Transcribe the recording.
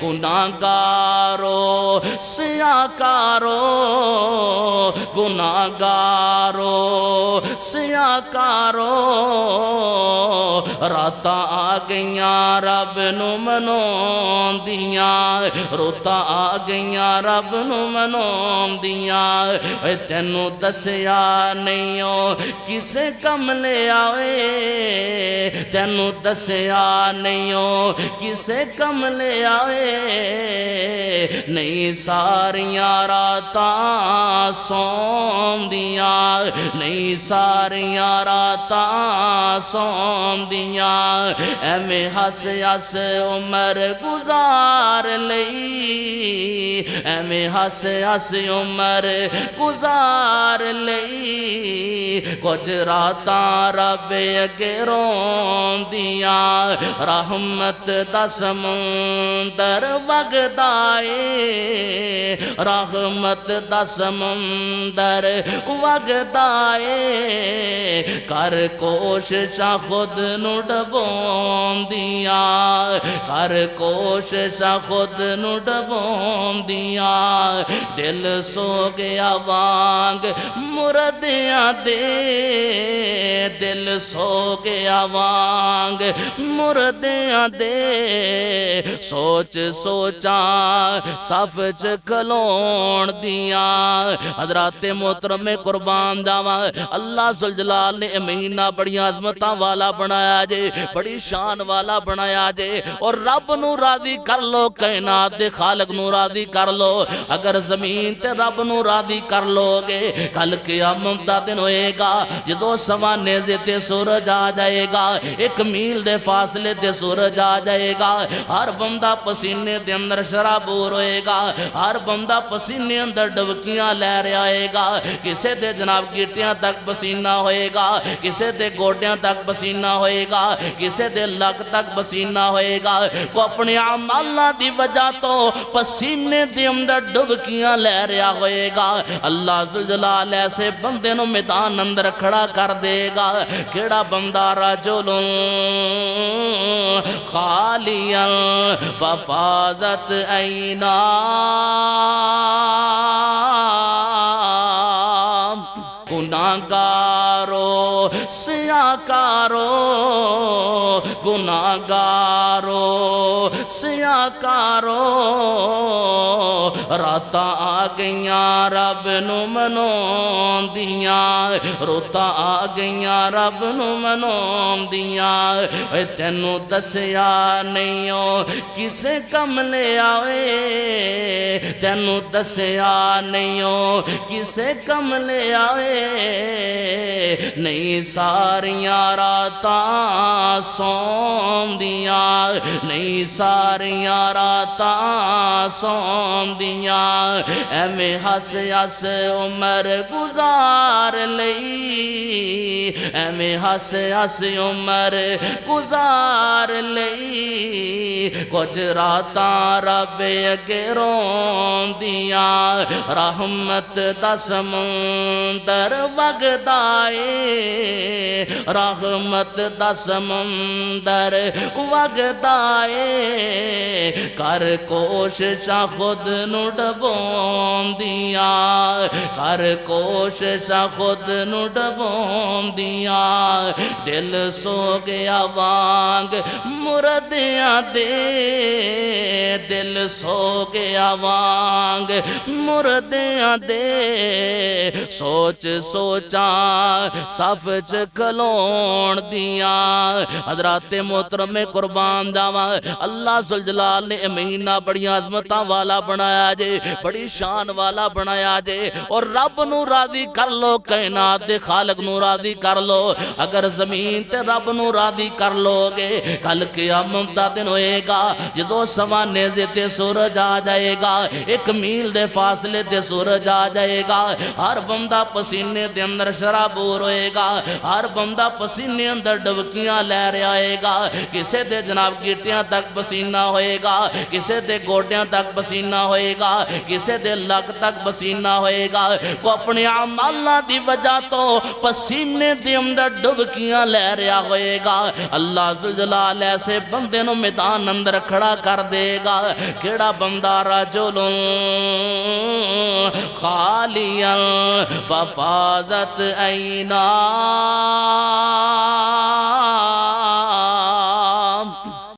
گناہگارو سیاکارو گناہگارو سیاکارو راتاں آ گئیاں رب نو مناون دیاں روتاں آ گئیاں رب نو مناون دیاں اے تینوں دسیا نہیں او کسے کم لے آئے تینوں دسیا نہیں او کسے کم لے آئے نہیں ساریاں راتاں سون دیاں نہیں ساریاں راتاں سون دیاں ایویں ہس ہس عمر گزار لئی ایویں ہس ہس عمر گزار لئی کچھ راتاں رب اگے رون دیاں رحمت دا سمندر وگدا اے رحمت دا سمندر وگدا اے کر کوششاں خود نو ڈبون دیاں کر کوششاں خود نو ڈبون دیاں دل سو گیا وانگ مردیاں دے دل سو گیا وانگ مردیاں دے سوچ سوچاں صف چ کھلون دیاں حضرات محترم قربان جاواں اللہ ذوالجلال نے مہینہ بڑی عظمتاں والا بنایا جے بڑی شان والا بنایا جے اور رب نو راضی کر لو کائنات دے خالق نو راضی کر لو اگر زمین تے رب نو راضی کر لو گے کل قیامت دا دن ہوئے گا جدو سوا نیزے تے سورج آ جائے گا ایک میل دے فاصلے تے سورج آ جائے گا ہر بندہ پسینے دے اندر شرابور ہوئے گا ہر بندہ پسینے اندر ڈبکیاں لے رہا آئے گا کسے دے جناب گیٹیاں تک پسینہ ہوئے گا کسے دے گوڑیاں تک پسینہ ہوئے گا کسے دے لک تک پسینہ ہوئے گا کو اپنے عمالہ دی وجہ تو پسینے دے اندر ڈبکیاں لے رہا ہوئے گا اللہ ذوالجلال ایسے بندے نو میدان اندر کھڑا کر دے گا کیڑا بندہ رجل خالیا ففازت عینا گناہگارو سیاکارو گناہگارو سیاکارو راتاں آ گئیاں رب نو مناون دیاں روتاں آ گئیاں رب نو مناون دیاں اے تینوں دسیا نہیں او کسے کم لے آئے تینوں دسیا نہیں او کسے کم لے آئے نہیں ساریاں راتاں سون دیاں نہیں ساریاں راتاں سون دیاں ایویں ہس ہس عمر گزار لئی ایویں ہس ہس عمر گزار لئی کچھ راتاں رب اگے رون دیاں رحمت دا سمندر وگدا اے رحمت دا سمندر وگدا اے کر کوششاں خود نو ڈبون دیاں کر کوششاں خود نو ڈبون دیاں دل سو گیا وانگ مردیاں دے دل سو گیا وانگ مردیاں دے سوچ سوچاں صف چ کھلون دیاں حضرات محترم قربان جاواں اللہ ذوالجلال نے مہینہ بڑی عظمتاں والا بنایا جے بڑی شان والا بنایا جے اور رب نو راضی کر لو کائنات دے خالق نو راضی کر لو اگر زمین تے رب نو راضی کر لو گے کل قیامت دا دن ہوئے گا جدو سوا نیزے تے سورج آ جائے گا ایک میل دے فاصلے تے سورج آ جائے گا ہر بندہ پسینے دے اندر شرابور ہوئے گا ہر بندہ پسینے اندر ڈبکیاں لے رہا ہوئے گا کسے دے جناب گیٹیاں تک پسینہ ہوئے گا کسے دے گوڑیاں تک پسینہ ہوئے گا کسے دے لک تک پسینہ ہوئے گا کو اپنے عمالہ دی وجہ تو پسینے دے اندر ڈبکیاں لے رہا ہوئے گا اللہ ذوالجلال ایسے بندے نو میدان اندر کھڑا کر دے گا کیڑا بندہ رجل خالیا ففازت عینا